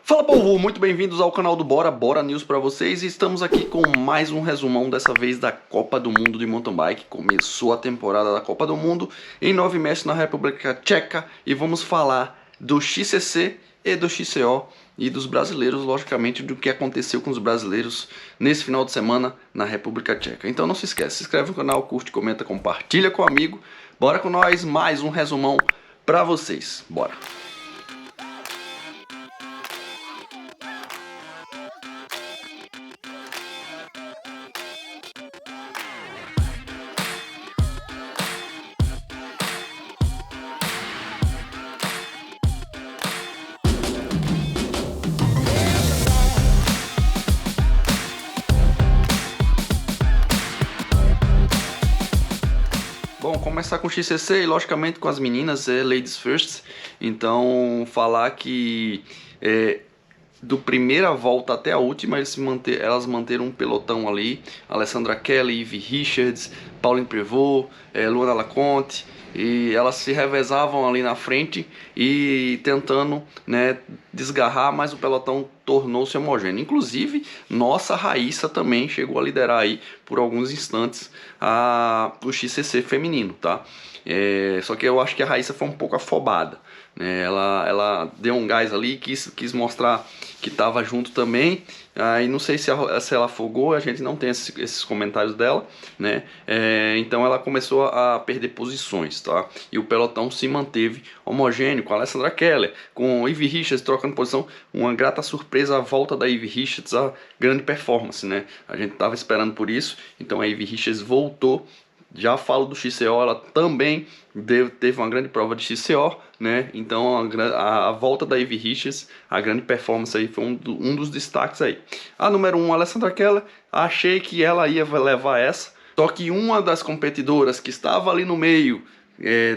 Fala povo, muito bem-vindos ao canal do Bora News para vocês. Estamos aqui com mais um resumão, dessa vez da Copa do Mundo de Mountain Bike. Começou a temporada da Copa do Mundo em Novi Mesto, na República Tcheca, e vamos falar do XCC e do XCO e dos brasileiros, logicamente, do que aconteceu com os brasileiros nesse final de semana na República Tcheca. Então não se esquece, se inscreve no canal, curte, comenta, compartilha com o amigo. Bora com nós, mais um resumão para vocês. Bora! Bom, começar com o XCC e logicamente com as meninas, Ladies First. Então, falar que do primeira volta até a última, elas manteram um pelotão ali. Alessandra Kelly, Ivy Richards, Pauline Prevot, Luana Laconte. E elas se revezavam ali na frente e tentando, né, desgarrar, mas o pelotão tornou-se homogêneo. Inclusive, nossa Raíssa também chegou a liderar aí por alguns instantes o XCC feminino, tá? Só que eu acho que a Raíssa foi um pouco afobada, né? Ela deu um gás ali, quis mostrar que estava junto também. Aí não sei se ela afogou, a gente não tem esses comentários dela, né? Então ela começou a perder posições, tá? E o pelotão se manteve homogêneo, com a Alessandra Keller, com Ivy Richards trocando posição. Uma grata surpresa a volta da Ivy Richards, a grande performance, né? A gente estava esperando por isso, então a Ivy Richards voltou. Já falo do XCO, ela também teve uma grande prova de XCO, né? Então a volta da Ivy Richards, a grande performance aí, foi um dos destaques aí. A número 1, Alessandra Keller, achei que ela ia levar essa, só que uma das competidoras que estava ali no meio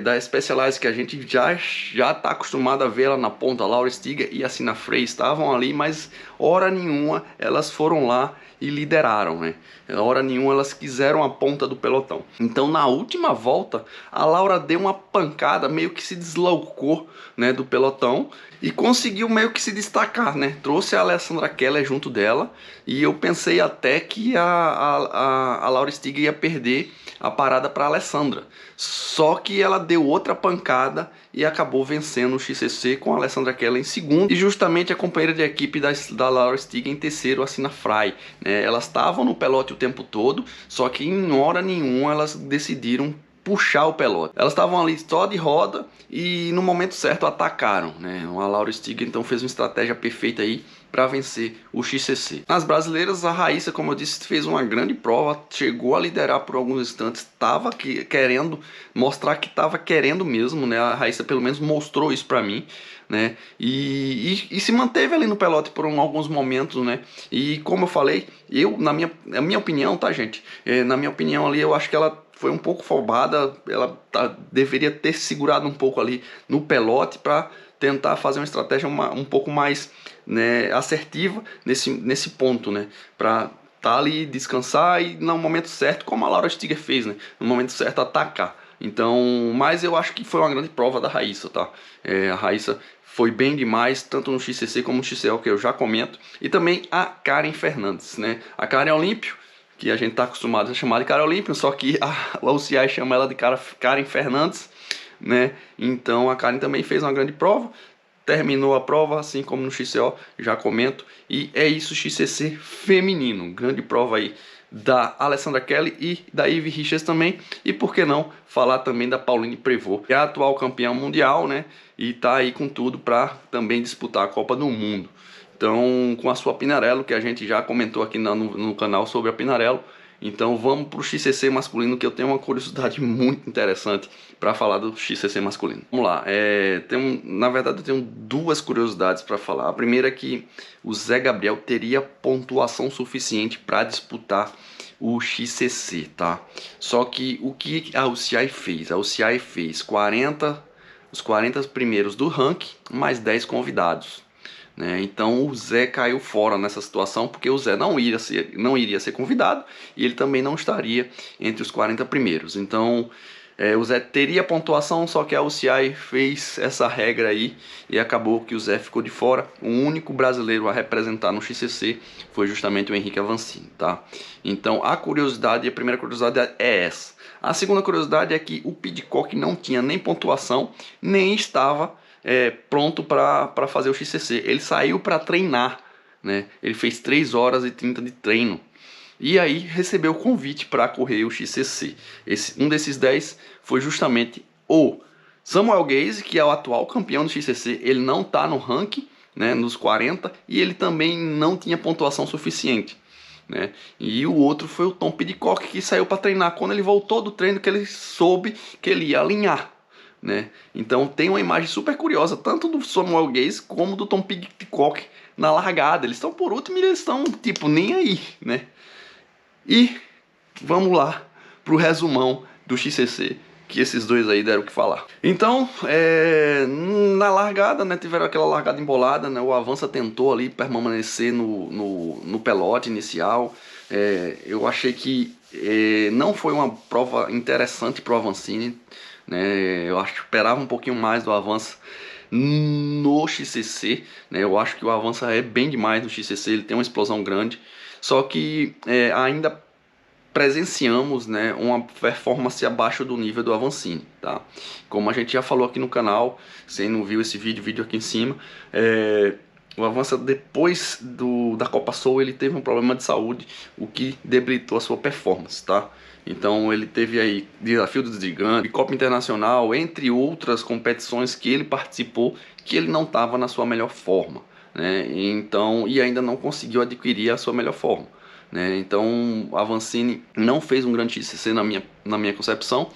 da Specialized, que a gente já está acostumado a ver ela na ponta, a Laura Stiga e a Sina Frey estavam ali, mas hora nenhuma elas foram lá e lideraram, né? Hora nenhuma elas quiseram a ponta do pelotão. Então na última volta a Laura deu uma pancada, meio que se deslocou, né, do pelotão e conseguiu meio que se destacar, né? Trouxe a Alessandra Keller junto dela e eu pensei até que a Laura Stiga ia perder a parada para a Alessandra. Só que ela deu outra pancada e acabou vencendo o XCC com a Alessandra Keller em segundo e justamente a companheira de equipe da Laura Stiga em terceiro, a Sina Frey, né? Elas estavam no pelote o tempo todo, só que em hora nenhuma elas decidiram puxar o pelote. Elas estavam ali só de roda e no momento certo atacaram, né? A Laura Stiga então fez uma estratégia perfeita aí para vencer o XCC. Nas brasileiras, a Raíssa, como eu disse, fez uma grande prova, chegou a liderar por alguns instantes, estava querendo mostrar que estava querendo mesmo, né? A Raíssa pelo menos mostrou isso para mim, né? E se manteve ali no pelote por alguns momentos, né? E como eu falei, na minha opinião, tá, gente? Na minha opinião ali, eu acho que ela foi um pouco afobada, ela deveria ter segurado um pouco ali no pelote para tentar fazer uma estratégia um pouco mais, né, assertiva nesse ponto, né, para tá ali, descansar e no momento certo, como a Laura Stiga fez, né, no momento certo atacar. Então, mas eu acho que foi uma grande prova da Raíssa, tá? A Raíssa foi bem demais, tanto no XCC como no XCO, que eu já comento, e também a Karen Fernandes, né? A Karen Olímpio, que a gente está acostumado a chamar de Karen Olímpio, só que a UCI chama ela de Karen Fernandes, né? Então a Karen também fez uma grande prova, terminou a prova, assim como no XCO, já comento, e é isso, XCC feminino, grande prova aí da Alessandra Kelly e da Ivy Richards também, e por que não falar também da Pauline Prevot, que é a atual campeã mundial, né, e tá aí com tudo para também disputar a Copa do Mundo. Então, com a sua Pinarello, que a gente já comentou aqui no canal sobre a Pinarello. Então vamos para o XCC masculino, que eu tenho uma curiosidade muito interessante para falar do XCC masculino. Vamos lá, na verdade eu tenho duas curiosidades para falar. A primeira é que o Zé Gabriel teria pontuação suficiente para disputar o XCC, tá? Só que o que a UCI fez? A UCI fez os 40 primeiros do ranking, mais 10 convidados, né? Então o Zé caiu fora nessa situação, porque o Zé não iria ser convidado e ele também não estaria entre os 40 primeiros. Então O Zé teria pontuação, só que a UCI fez essa regra aí e acabou que o Zé ficou de fora. O único brasileiro a representar no XCC foi justamente o Henrique Avancini, tá? Então a curiosidade, a primeira curiosidade é essa. A segunda curiosidade é que o Pidcock não tinha nem pontuação, nem estava pronto para fazer o XCC. Ele saiu para treinar, né? Ele fez 3 horas e 30 de treino. E aí recebeu o convite para correr o XCC. Um desses 10 foi justamente o Samuel Gaze, que é o atual campeão do XCC. Ele não está no ranking, né, nos 40, e ele também não tinha pontuação suficiente, né? E o outro foi o Tom Pidcock, que saiu para treinar. Quando ele voltou do treino, que ele soube que ele ia alinhar, né? Então tem uma imagem super curiosa, tanto do Samuel Gaze como do Tom Pidcock na largada. Eles estão por último e eles estão tipo nem aí, né? E vamos lá pro resumão do XCC, que esses dois aí deram o que falar. Então, na largada, né, tiveram aquela largada embolada, né, o Avança tentou ali permanecer no pelote inicial. Eu achei que não foi uma prova interessante pro Avancini, né, eu acho que esperava um pouquinho mais do Avança no XCC, né, eu acho que o Avança é bem demais no XCC, ele tem uma explosão grande. Só que ainda presenciamos, né, uma performance abaixo do nível do Avancini, tá? Como a gente já falou aqui no canal, se não viu esse vídeo aqui em cima, o Avança depois da Copa Soul ele teve um problema de saúde, o que debilitou a sua performance, tá? Então ele teve aí Desafio do Gigante, Copa Internacional, entre outras competições que ele participou, que ele não estava na sua melhor forma, né? Então, e ainda não conseguiu adquirir a sua melhor forma, né? Então a Avancini não fez um grande XCC na minha concepção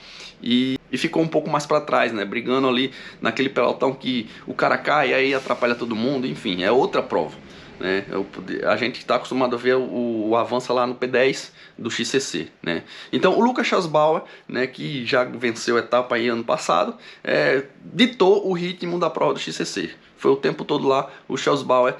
e ficou um pouco mais para trás, né? Brigando ali naquele pelotão que o cara cai e aí atrapalha todo mundo, enfim, é outra prova, né? A gente está acostumado a ver o Avança lá no P10 do XCC, né? Então o Lucas Schausbauer, né, que já venceu a etapa aí ano passado, ditou o ritmo da prova do XCC. Foi o tempo todo lá o Schausbauer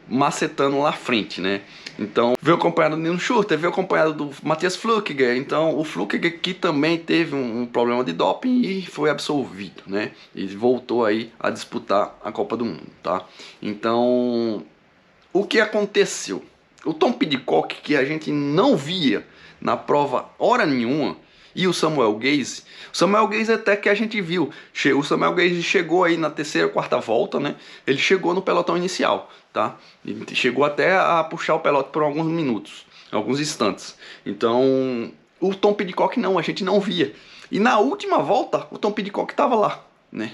macetando lá à frente, né? Então veio acompanhado do Nino Schurter, veio acompanhado do Matthias Flückiger. Então o Flückiger que também teve um problema de doping e foi absolvido, né? E voltou aí a disputar a Copa do Mundo, tá? Então o que aconteceu? O Tom Pidcock, que a gente não via na prova hora nenhuma, e o Samuel Gaze até que a gente viu. O Samuel Gaze chegou aí na terceira, quarta volta, né? Ele chegou no pelotão inicial, tá? Ele chegou até a puxar o pelotão por alguns minutos, alguns instantes. Então, o Tom Pidcock não, a gente não via. E na última volta, o Tom Pidcock estava lá, né?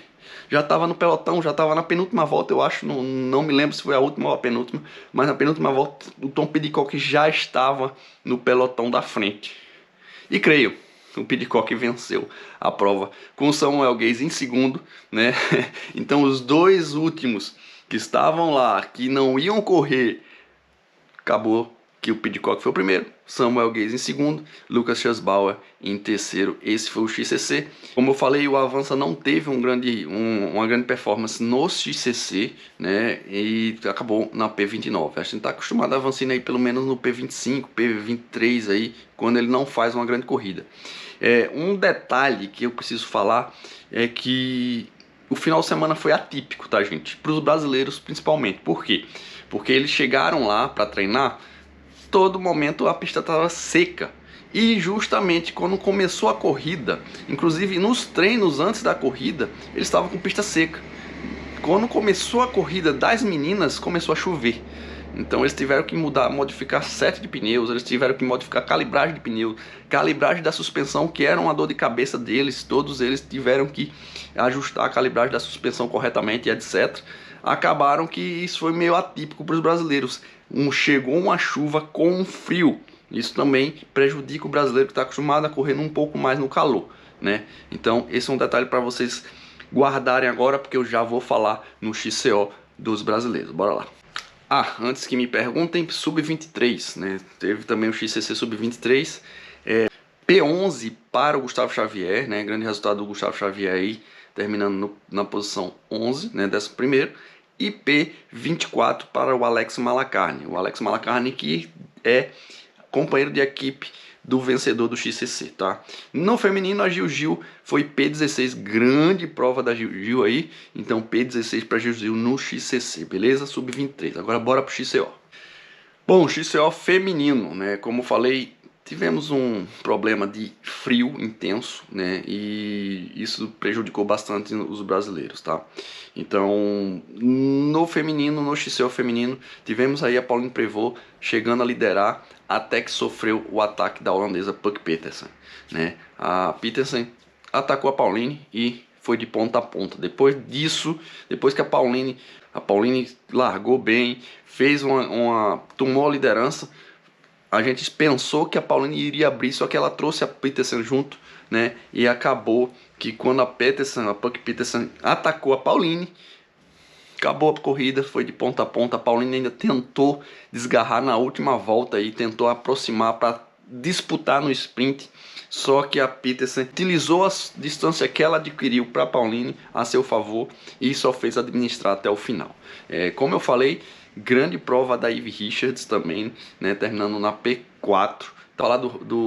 Já estava no pelotão, já estava na penúltima volta, eu acho, não me lembro se foi a última ou a penúltima, mas na penúltima volta o Tom Pidcock já estava no pelotão da frente. E creio, o Pidcock venceu a prova com o Samuel Gaze em segundo, né? Então os dois últimos que estavam lá, que não iam correr, acabou que o Pidcock foi o primeiro, Samuel Gaze em segundo, Lucas Schausbauer em terceiro. Esse foi o XCC. Como eu falei, o Avança não teve uma grande performance no XCC, né? E acabou na P29. A gente está acostumado a avançar aí pelo menos no P25, P23 aí, quando ele não faz uma grande corrida. Um detalhe que eu preciso falar é que o final de semana foi atípico, tá, gente? Para os brasileiros principalmente. Por quê? Porque eles chegaram lá para treinar, todo momento a pista estava seca. E justamente quando começou a corrida, inclusive nos treinos antes da corrida, eles estavam com pista seca. Quando começou a corrida das meninas, começou a chover. Então eles tiveram que modificar set de pneus, eles tiveram que modificar calibragem de pneu, calibragem da suspensão, que era uma dor de cabeça deles. Todos eles tiveram que ajustar a calibragem da suspensão corretamente, etc. Acabaram que isso foi meio atípico para os brasileiros. Chegou uma chuva com um frio. Isso também prejudica o brasileiro que está acostumado a correr um pouco mais no calor, né? Então esse é um detalhe para vocês guardarem agora, porque eu já vou falar no XCO dos brasileiros. Bora lá. Antes que me perguntem, Sub-23, né? Teve também o XCC Sub-23. P11 para o Gustavo Xavier, né? Grande resultado do Gustavo Xavier aí, terminando na posição 11, né? 11º. E P24 para o Alex Malacarne. O Alex Malacarne que é companheiro de equipe do vencedor do XCC, tá? No feminino, a Gil foi P16, grande prova da Gil aí, então P16 para Gil no XCC, beleza? Sub-23. Agora bora pro XCO. Bom, XCO feminino, né? Como falei, tivemos um problema de frio intenso, né? E isso prejudicou bastante os brasileiros, tá? Então, no feminino, no XCO feminino, tivemos aí a Pauline Prevot chegando a liderar até que sofreu o ataque da holandesa Puck Petersen, né? A Petersen atacou a Pauline e foi de ponta a ponta. Depois disso, depois que a Pauline largou bem, fez tomou a liderança, a gente pensou que a Pauline iria abrir, só que ela trouxe a Petersen junto, né? E acabou que quando a Puck Petersen atacou a Pauline, acabou a corrida, foi de ponta a ponta. A Pauline ainda tentou desgarrar na última volta e tentou aproximar para disputar no sprint, só que a Petersen utilizou a distância que ela adquiriu para a Pauline a seu favor e só fez administrar até o final. Como eu falei, grande prova da Ivy Richards também, né, terminando na P4. Tá lá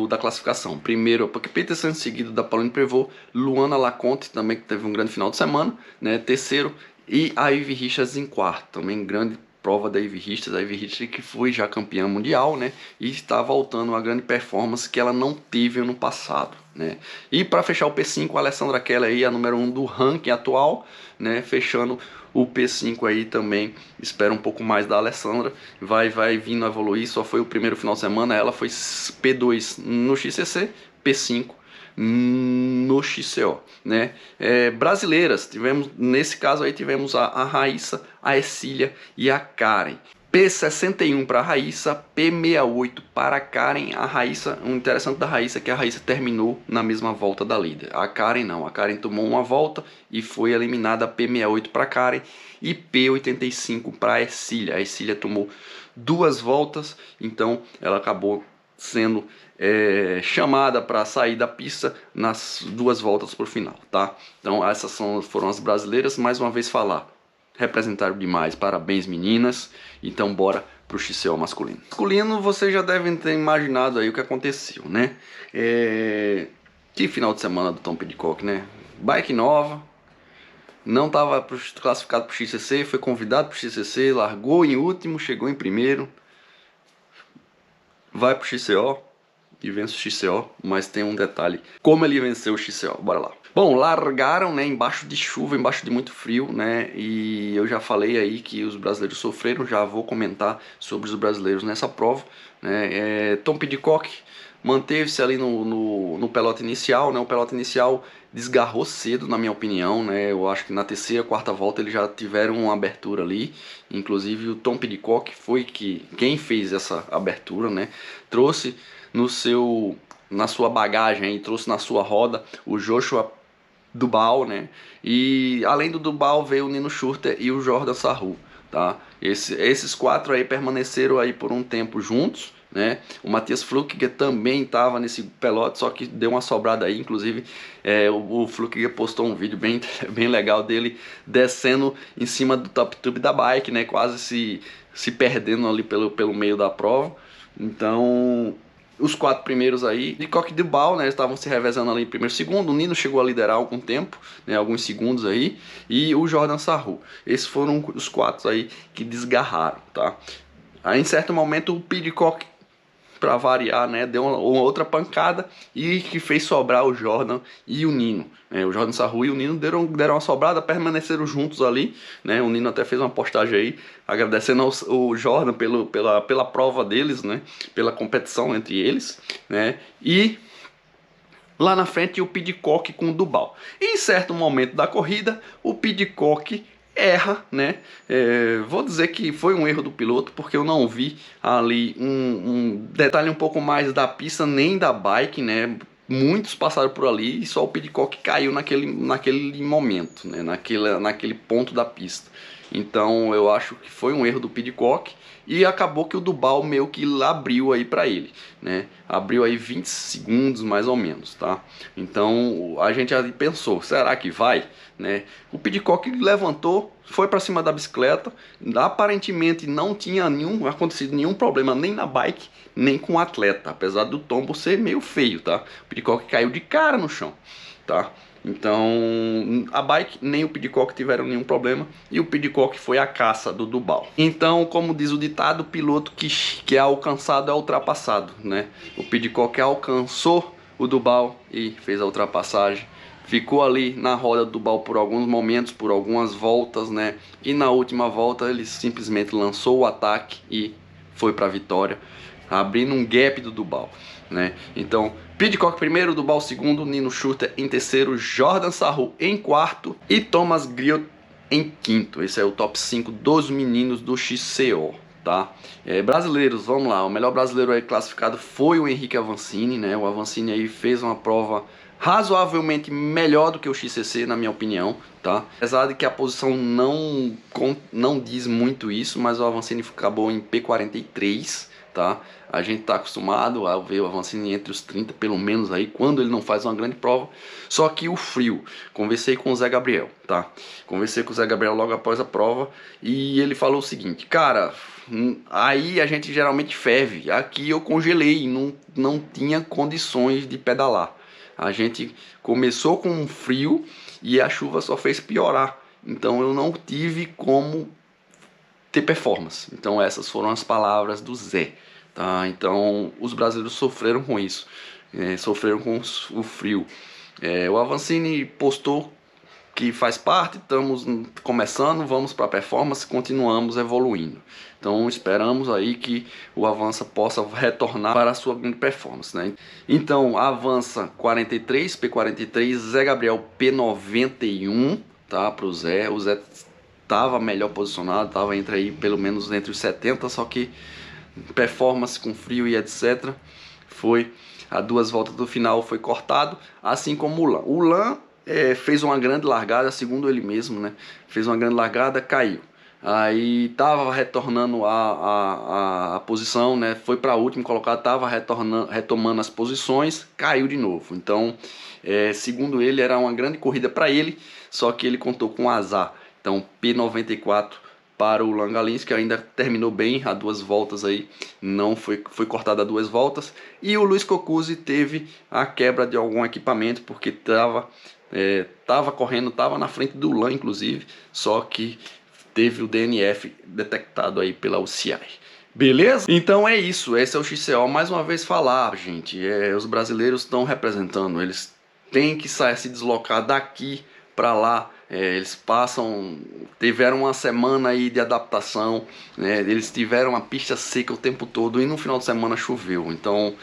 da classificação. Primeiro a Puck Petersen, seguido da Pauline Prevot, Luana Laconte também, que teve um grande final de semana, né, terceiro, e a Ivy Richards em quarto, também grande prova da Ivy Richards, a Ivy Richards que foi já campeã mundial, né, e está voltando a grande performance que ela não teve no passado, né. E para fechar o P5, a Alessandra Keller aí, a número 1 do ranking atual, né, fechando o P5 aí também. Espera um pouco mais da Alessandra, vai vindo a evoluir. Só foi o primeiro final de semana, ela foi P2 no XCC, P5 no XCO, né? Brasileiras, tivemos, nesse caso aí tivemos a Raíssa, a Ercília e a Karen. P61 para a Raíssa, P68 para a Karen. A Raíssa, o interessante da Raíssa é que a Raíssa terminou na mesma volta da líder. A Karen não, a Karen tomou uma volta e foi eliminada. P68 para a Karen e P85 para a Ercília. A Ercília tomou 2 voltas, então ela acabou sendo chamada para sair da pista nas 2 voltas por final, tá? Então essas foram as brasileiras. Mais uma vez falar, representaram demais, parabéns meninas. Então bora pro XCO masculino. Masculino, vocês já devem ter imaginado aí o que aconteceu, né? Que final de semana do Tom Pidcock, né? Bike nova, não estava classificado pro XCC, foi convidado pro XCC, largou em último, chegou em primeiro, vai pro XCO e vence o XCO, mas tem um detalhe, como ele venceu o XCO, bora lá. Bom, largaram, né, embaixo de chuva, embaixo de muito frio, né, e eu já falei aí que os brasileiros sofreram, já vou comentar sobre os brasileiros nessa prova, né. Tom Pidcock manteve-se ali no pelota inicial, né, o pelota inicial desgarrou cedo, na minha opinião, né, eu acho que na terceira, quarta volta eles já tiveram uma abertura ali, inclusive o Tom Pidcock foi quem fez essa abertura, né, trouxe na sua bagagem aí, trouxe na sua roda o Joshua Dubal, né? E além do Dubal veio o Nino Schurter e o Jordan Sarru, tá? Esses 4 aí permaneceram aí por um tempo juntos, né? O Matthias Flukiger também estava nesse pelote, só que deu uma sobrada aí, inclusive o Flukiger postou um vídeo bem legal dele descendo em cima do top tube da bike, né? Quase se perdendo ali pelo meio da prova. Então os 4 primeiros aí, de Coque de Bal, né, estavam se revezando ali em primeiro e segundo. O Nino chegou a liderar algum tempo, né, alguns segundos aí, e o Jordan Sarru. Esses foram os 4 aí que desgarraram, tá? Aí em certo momento o Pidcock, para variar, né, deu uma outra pancada e que fez sobrar o Jordan e o Nino. O Jordan Sarru e o Nino deram uma sobrada, permaneceram juntos ali, né? O Nino até fez uma postagem aí agradecendo o Jordan pela prova deles, né? Pela competição entre eles, né? E lá na frente o Pidcock com o Dubal. E em certo momento da corrida o Pidcock erra, né? Vou dizer que foi um erro do piloto, porque eu não vi ali um detalhe um pouco mais da pista nem da bike, né? Muitos passaram por ali e só o Pidcock caiu naquele momento, né? Naquele ponto da pista. Então eu acho que foi um erro do Pidcock e acabou que o Duval meio que abriu aí para ele, né? Abriu aí 20 segundos mais ou menos, tá? Então a gente ali pensou, será que vai, né? O Pidcock levantou, foi para cima da bicicleta, aparentemente não tinha acontecido nenhum problema nem na bike, nem com o atleta, apesar do tombo ser meio feio, tá? O Pidcock caiu de cara no chão, tá? Então a bike nem o Pidcock tiveram nenhum problema e o Pidcock foi a caça do Duval. Então, como diz o ditado, o piloto que é alcançado é ultrapassado, né? O Pidcock alcançou o Duval e fez a ultrapassagem. Ficou ali na roda do Duval por alguns momentos, por algumas voltas, né? E na última volta ele simplesmente lançou o ataque e foi para a vitória, abrindo um gap do Duval, né? Então, Pidcock primeiro, Duval segundo, Nino Schurter em terceiro, Jordan Sarrou em quarto e Thomas Griot em quinto. Esse é o top 5 dos meninos do XCO, tá? Brasileiros, vamos lá. O melhor brasileiro aí classificado foi o Henrique Avancini, né? O Avancini aí fez uma prova razoavelmente melhor do que o XCC, na minha opinião, tá? Apesar de que a posição não diz muito isso, mas o Avancini acabou em P43, tá? A gente tá acostumado a ver o Avancini entre os 30, pelo menos aí, quando ele não faz uma grande prova. Só que o frio, conversei com o Zé Gabriel, tá? Conversei com o Zé Gabriel logo após a prova e ele falou o seguinte, cara, aí a gente geralmente ferve, aqui eu congelei, não tinha condições de pedalar. A gente começou com um frio e a chuva só fez piorar, então eu não tive como ter performance. Então essas foram as palavras do Zé, tá? Então os brasileiros sofreram com isso, sofreram com o frio. O Avancini postou que faz parte, estamos começando, vamos para a performance, continuamos evoluindo. Então esperamos aí que o Avança possa retornar para a sua grande performance, né? Então Avança 43, P43, Zé Gabriel P91, tá? Para o Zé estava melhor posicionado, estava entre aí pelo menos entre os 70, só que performance com frio e etc. Foi a 2 voltas do final foi cortado, assim como o Lan. O Lan fez uma grande largada, segundo ele mesmo, né? Fez uma grande largada, caiu. Aí tava retornando a posição, né? Foi para último colocado, tava retomando as posições, caiu de novo. Então, segundo ele, era uma grande corrida para ele, só que ele contou com azar. Então, P94 para o Langalins, que ainda terminou bem a 2 voltas aí, não foi cortada a 2 voltas. E o Luiz Cocuzzi teve a quebra de algum equipamento, porque estava correndo, estava na frente do Lan, inclusive, só que teve o DNF detectado aí pela UCI. Beleza? Então é isso, esse é o XCO. Mais uma vez falar, gente, os brasileiros estão representando, eles têm que se deslocar daqui para lá. Eles tiveram uma semana aí de adaptação, né? Eles tiveram uma pista seca o tempo todo e no final de semana choveu, então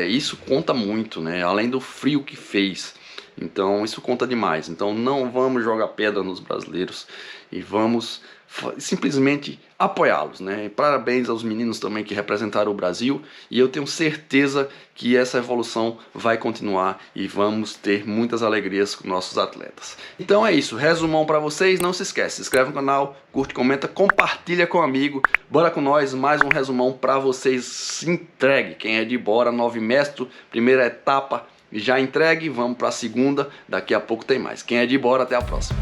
isso conta muito, né? Além do frio que fez, então isso conta demais. Então não vamos jogar pedra nos brasileiros e vamos simplesmente apoiá-los, né? Parabéns aos meninos também que representaram o Brasil e eu tenho certeza que essa evolução vai continuar e vamos ter muitas alegrias com nossos atletas. Então é isso, resumão para vocês, não se esquece, se inscreve no canal, curte, comenta, compartilha com um amigo, bora com nós, mais um resumão para vocês, se entregue, quem é de Bora, 9 Mestre, primeira etapa já entregue, vamos para a segunda, daqui a pouco tem mais, quem é de Bora, até a próxima.